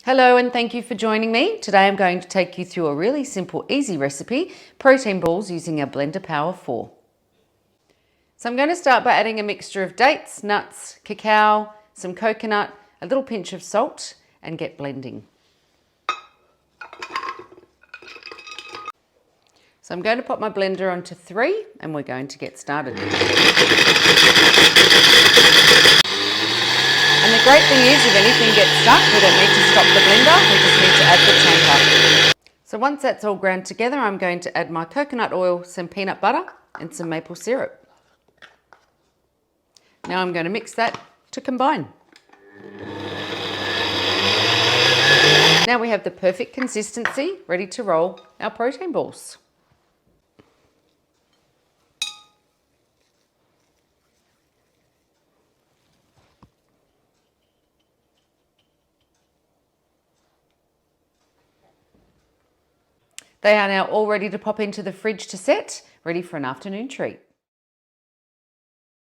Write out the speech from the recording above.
Hello and thank you for joining me. Today I'm going to take you through a really simple, easy recipe, protein balls using a Blender Power 4. So I'm going to start by adding a mixture of dates, nuts, cacao, some coconut, a little pinch of salt and get blending. So I'm going to pop my blender onto 3 and we're going to get started. And the great thing is, if anything gets stuck, we don't need to stop the blender, we just need to add the chamber. So once that's all ground together, I'm going to add my coconut oil, some peanut butter and some maple syrup. Now I'm going to mix that to combine. Now we have the perfect consistency, ready to roll our protein balls. They are now all ready to pop into the fridge to set, ready for an afternoon treat.